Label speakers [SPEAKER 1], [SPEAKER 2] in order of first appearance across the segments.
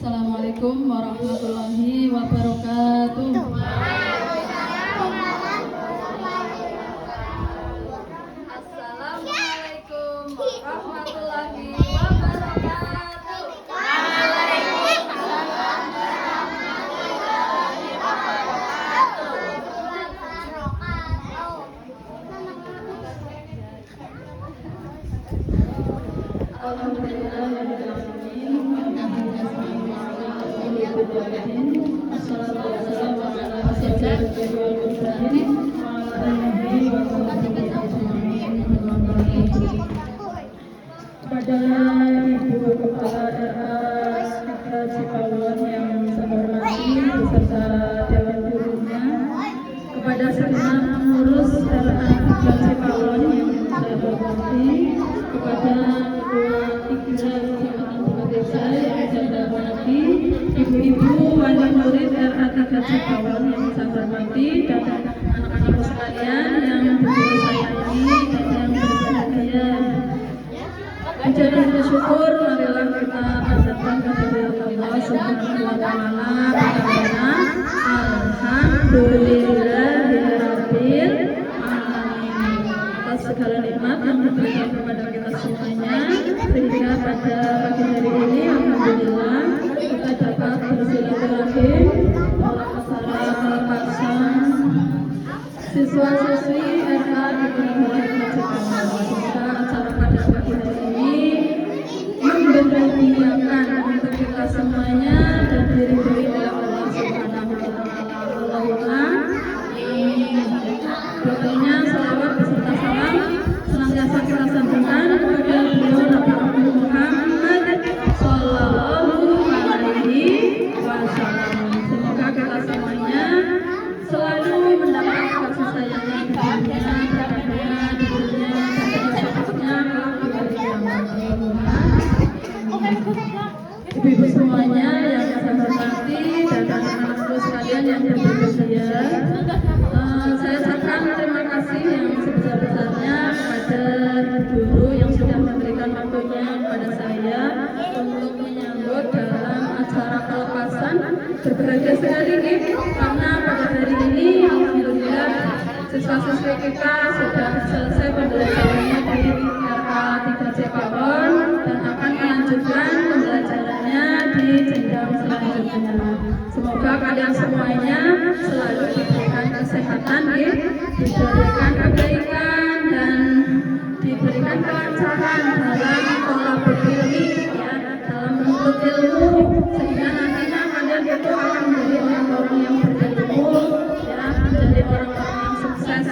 [SPEAKER 1] Assalamualaikum warahmatullahi wabarakatuh. Assalamualaikum warahmatullahi wabarakatuh.
[SPEAKER 2] Kepada Ibu Kepala RA Cipaluan yang saya hormati beserta Dewan Gurunya, kepada segenap pengurus RA Cipaluan yang saya hormati, kepada Ketua Ketua Desa yang saya hormati, ibu-ibu wali murid RA Cipaluan yang saya hormati, dan anak-anakku sekalian yang begitu sayangi dan yang berbahagia. Puja dan syukur marilah kita panjatkan kehadirat Allah Subhanahu wa taala. Alhamdulillahirabbil alamin. Atas segala nikmat yang diberikan kepada kita semuanya, sehingga pada pagi hari ini alhamdulillah kita dapat bersilaturahim secara terpaksa siswa-siswi RA di Pondok Cipaluan. Semoga acara pada pagi hari ini membahagiakan untuk kita semuanya dan diridhoi oleh Allah Subhanahu wa taala. Allahumma amin. Doanya salawat beserta salam senantiasa kita sanjungkan kepada beliau Nabi Muhammad sallallahu alaihi wasallam. Semoga kita semuanya selalu mendapat kasih sayangnya di dunia, di dunia, dan sahabatnya ibu-ibu semuanya yang saya hormati dan anak-anakku sekalian yang berbahagia, saya ucapkan terima kasih yang sebesar-besarnya kepada guru yang sudah memberikan waktunya kepada saya untuk menyambut dalam acara pelepasan. Berbahagia sekali nih, karena pada hari ini alhamdulillah siswa-siswi kita sudah selesai pembelajarannya di RA 3 Cipaluan dan akan melanjutkan pembelajarannya di jenjang selanjutnya. Semoga kalian semuanya selalu diberikan kesehatan, diberikan kebaikan dan diberikan kelancaran dalam thalabul ilmi, dalam menuntut ilmu, sehingga nantinya kalian itu akan menjadi orang-orang yang berilmu, menjadi orang-orang yang sukses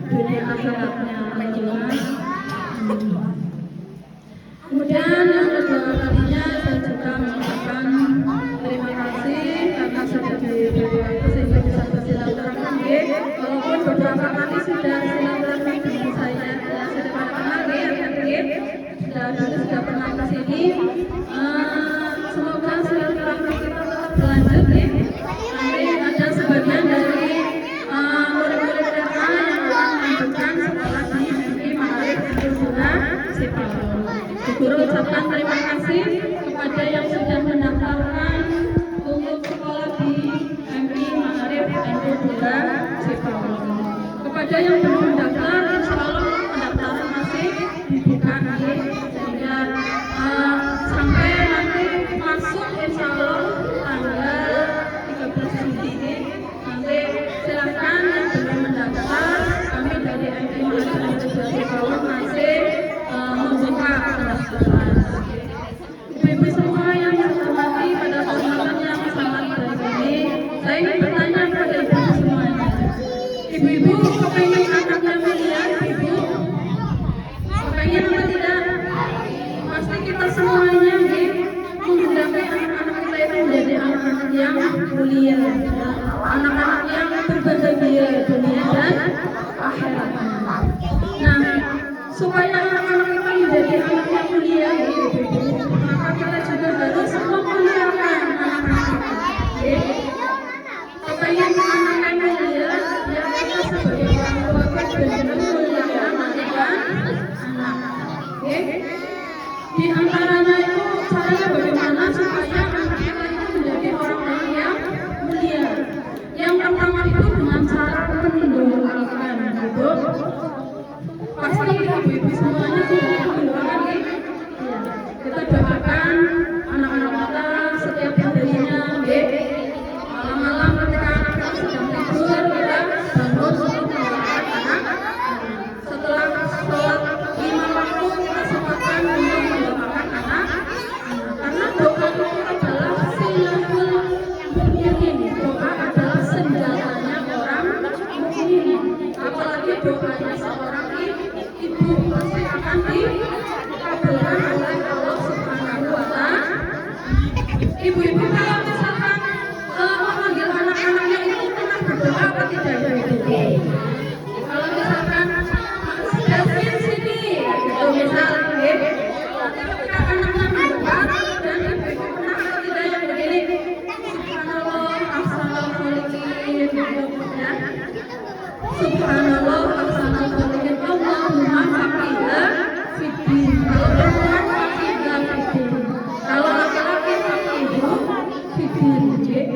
[SPEAKER 2] dunia akhiratnya. Kemudian yang kedua kalinya saya juga mengucapkan terima kasih karena sudah diberi waktu sehingga bisa bersilaturahmi. Walaupun beberapa kali sudah silaturahmi dengan saya, sudah pada kenal sudah pernah ke sini. Semoga silaturahmi kita tetap berlanjut nih. Nanti ada sebagian dari murid-murid RA yang akan melanjutkan sekolah di MI Maharif Kultura Cipaluan. Guru ucapkan terima kasih kepada yang sudah mendaftarkan untuk sekolah di MI Maharif Kultura Cipaluan. Kepada yang belum mendaftar, insya Allah pendaftaran masih dibuka sehingga sampai nanti masuk insya Allah tanggal 13 Juli ini. Nanti silakan yang belum mendaftar, kami dari MI Maharif Kultura Cipaluan masih membuka pendaftaran. Ibu-ibu semua yang saya hormati, pada kesempatan yang sangat baik ini, saya ingin bertanya kepada ibu semuanya. Ibu-ibu kepengen anaknya mulia, ibu? Kepengen apa tidak? Pasti kita semuanya menghendaki anak-anak kita itu menjadi anak-anak yang mulia, anak-anak yang berbahagia dunia dan akhirat. Nah, supaya anak-anak kita menjadi anak yang mulia, maka kita juga harus memuliakan anak-anak kita. Kepengen anak yang mulia, ya kita sebagai orang tua benar-benar memuliakan anak. Di antaranya itu caranya bagaimana supaya anak kita itu akan dikabulkan oleh Allah Subhanahu wa Ta'ala. Ibu-ibu kalau misalkan memanggil anak-anaknya itu pernah berdoa apa tidak ibu? Kalau misalkan Jasmine sini, gitu misalnya, nanti ketika anaknya berdoa dan ibu pernah atau tidak yang begini, Subhanallah, ahsanal khaliqin, ya. Subhanallah, ahsanal khaliqin, Allahumma faqiha fiddin. Kalau perempuan faqiha fiddin, kalau laki-laki faqihu fiddin.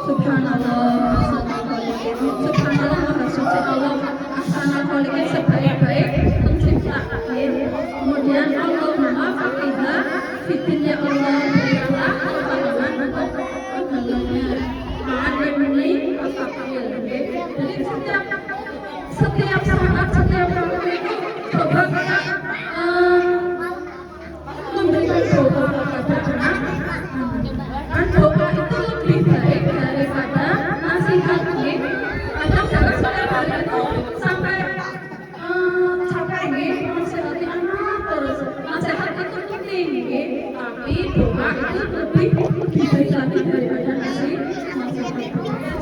[SPEAKER 2] Subhanallah, ahsanal khaliqin. Subhanallah, maha suci Allah, ahsanal khaliqin, sebaik-baik pencipta. Kemudian Allahumma faqiha fiddin, ya Allah, berikanlah kepahaman untuk agamanya. Ma'alimni al-faqih. Jadi setiap saat, setiap waktu itu coba kita memberikan doa kepada anak. Kan doa itu lebih baik daripada nasihat. Kadang jangan setiap hari itu sampai capek nasihati anak terus. Nasihat itu penting, tapi doa itu lebih baik lagi daripada nasihat.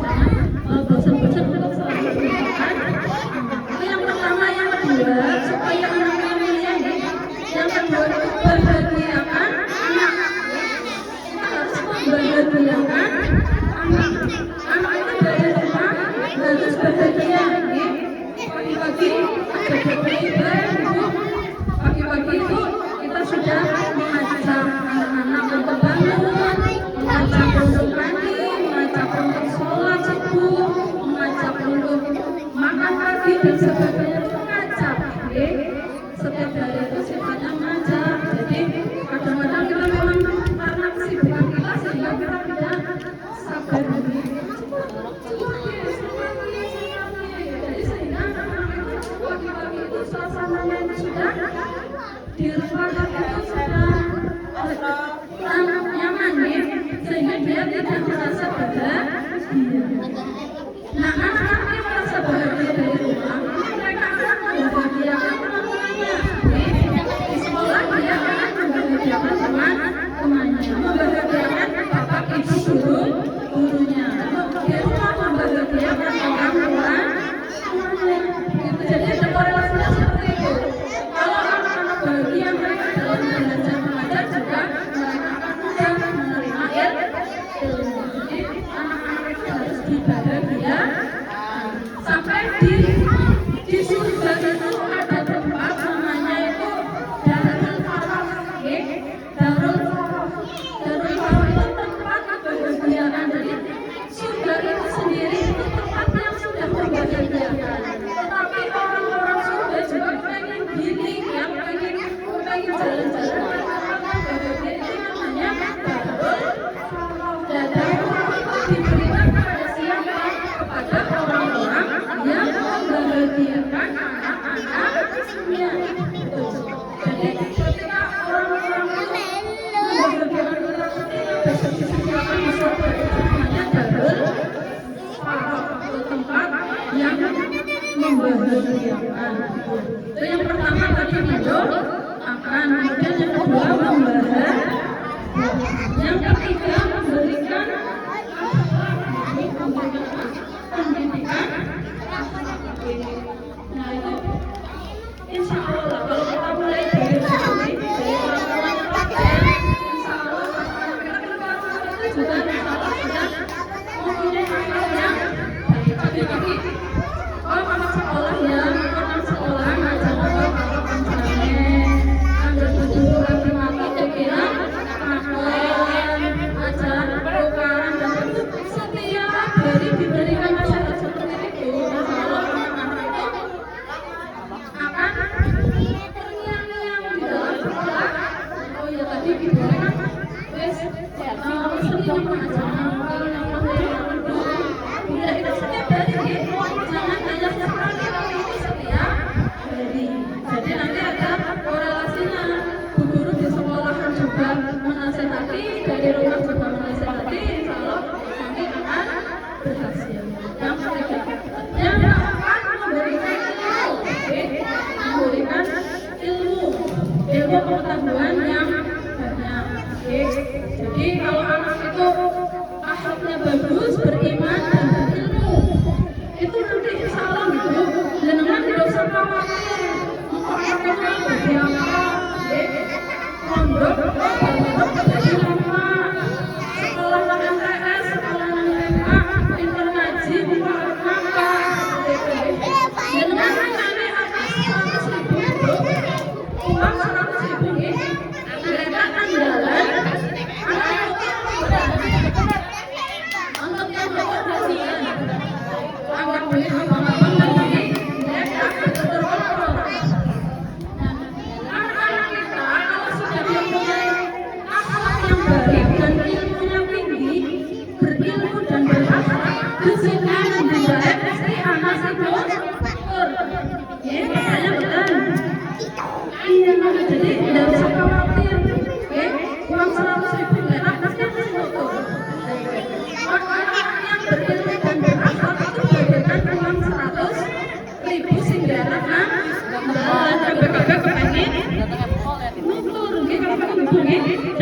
[SPEAKER 2] Jangan bosan-bosan untuk selalu berdoa. Itu yang pertama. Yang kedua, supaya anaknya mulia. Yang kedua, bahagiakan anak. Kita harus membahagiakan anak. Anak itu dari rumah harus bahagia. Pagi-pagi ada ibu. Pagi-pagi itu kita sudah mengajak anak-anak untuk bangun, mengajak untuk mandi, mengajak untuk sholat subuh, mengajak untuk makan pagi dan sebagainya. Mengajak, setiap hari itu sifatnya mengajak. Jadi kadang-kadang kita memang karena kesibukan kita sehingga kita tidak sabar. Jadi sehingga anak-anak itu pagi-pagi itu suasananya itu sudah di rumah itu sudah nyaman, sehingga dia tidak merasa bahagia. Nah, anak-anak yang merasa bahagia dari rumah, mereka akan membahagiakan teman-temannya. Di sekolah dia akan membahagiakan teman-temannya, membahagiakan bapak ibu gurunya. Di rumah membahagiakan orang tua. Jadi ada korelasinya seperti itu. Kalau anak-anak bahagia, mereka dalam belajar mengajar juga mereka akan mudah menerima ilmu. Jadi anak-anak itu harus dibahagiakan. Sampai di surga itu ada tempat namanya itu Darul Farah. Darul Farah itu tempat kebahagiaan. Jadi surga itu sendiri itu tempat yang sudah membahagiakan. Tetapi orang-orang surga juga pengen healing, yang pengen jalan-jalan ke tempat bahagia, itu namanya Darul Farah. Darul itu diberikan kepada siapa? Kepada orang-orang yang membahagiakan anak-anaknya. Jadi ketika orang-orang itu membahagiakan kita, besok kita akan masuk ke namanya Darul Farah, tempat yang membahagiakan. Itu yang pertama tadi mendoakan, kemudian yang kedua membahagiakan, yang ketiga memberikan pendidikan. Nah itu insya Allah kalau kita mulai dari orang tuanya pakai, insya Allah kita juga insya Allah sudah mempunyai akal yang pagi-pagi. Kalau anak sekolah ya, anak sekolah ngajak kalau pencarian ada 7 laki-laki saya kira bagus, beriman dan berilmu. Itu nanti insya Allah gitu. Jenengan tidak usah khawatir. Apakah bagi apa? Pondok, bagi lama. Sekolah MTS, sekolah TK, pintar ngaji, pintar apa? Jenengan nanti atas 100.000 itu, uang 100.000 ini, mereka andalan.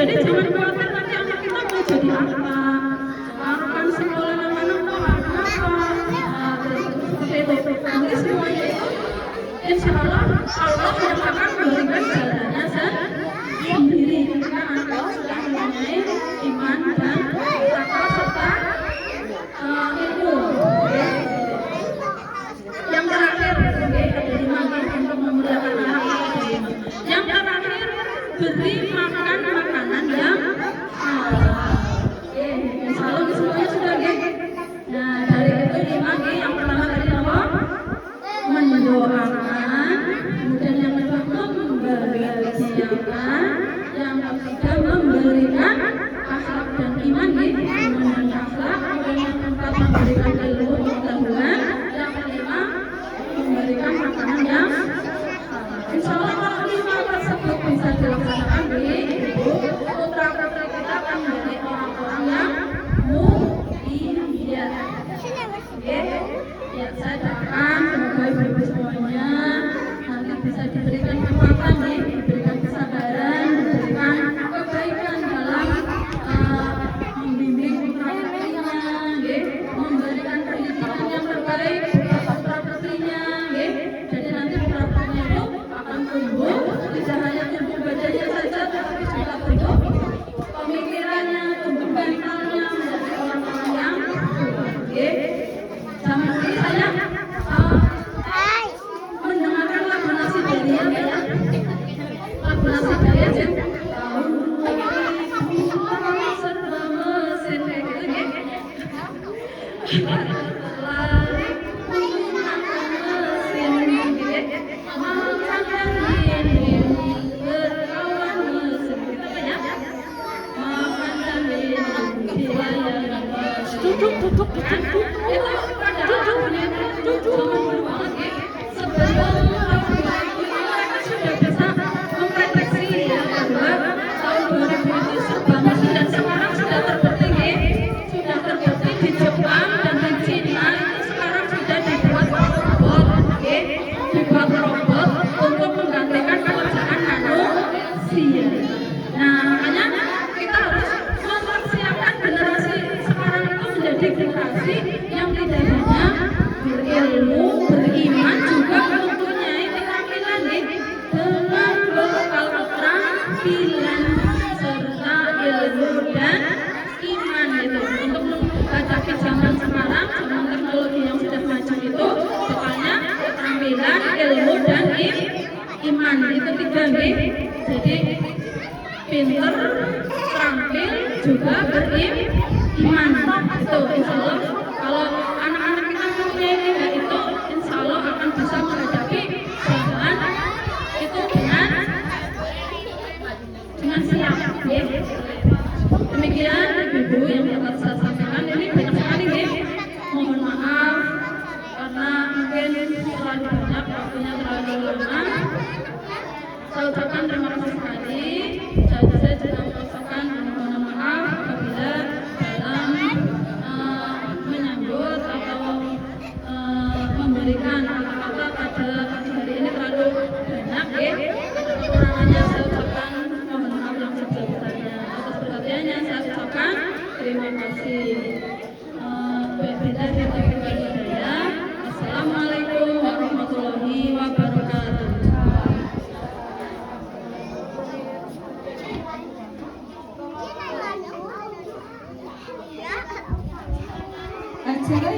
[SPEAKER 2] Jadi jangan khawatir nanti anak kita mau jadi apa, harapan sekolah anak-anak mau apa, nanti semuanya itu insya Allah Allah yang akan memberikan jalannya sendiri karena anak sudah mempunyai iman dan takwa serta ilmu. Yang terakhir ada 5 untuk memuliakan anak. Yang terakhir beri makan makanan yang insya Allah semuanya sudah nah dari itu 5 yang pertama tadi apa? Mendoakan, kemudian yang kedua membahagiakan, yang ketiga memberikan akhlak dan iman dengan akhlak, kemudian yang keempat memberikan ilmu pengetahuan, yang kelima memberikan makanan yang insya Allah kalau 5 tersebut bisa dilaksanakan di ibu putra-putri kita akan menjadi orang-orang yang mulia. Ya, saya doakan semoga ibu-ibu semuanya nanti bisa diberikan kekuatan, diberikan kesabaran, diberikan kebaikan dalam membimbing putra-putrinya, memberikan pendidikan yang terbaik untuk putra-putrinya. Jadi nanti putra-putrinya itu akan tumbuh, tidak hanya tumbuh badannya saja, tetapi juga tumbuh pemikirannya, tumbuh mentalnya menjadi orang-orang yang sama seperti saya mendengarkan lagu Nasi Daria ya. Lagu Nasi Daria tahun 2000 serba mesin kayak gitu ya. Lari menggunakan mesin gitu ya. Makan minum berkawan mesin gitu kan ya. Makan dan minum di layar mesin. Duduk. Generasi yang tidak hanya berilmu, beriman, juga mempunyai keterampilan dengan bekal keterampilan serta ilmu dan iman itu. Untuk menghadapi zaman sekarang, zaman teknologi yang sudah maju itu, bekalnya keterampilan, ilmu dan iman itu 3 Jadi pinter, terampil, juga beriman. Itu insya Allah kalau anak-anak kita mempunyai 3 itu insya Allah akan bisa menghadapi zaman itu dengan siap ya. Demikian ibu yang dapat saya sampaikan, ini banyak sekali ya. Mohon maaf karena mungkin terlalu banyak, waktunya terlalu lama. Saya ucapkan terima kasih sekali. Saya juga mengucapkan mohon maaf apabila dalam Wabillahi taufiq wal hidayah. Assalamualaikum warahmatullahi wabarakatuh.
[SPEAKER 1] Acara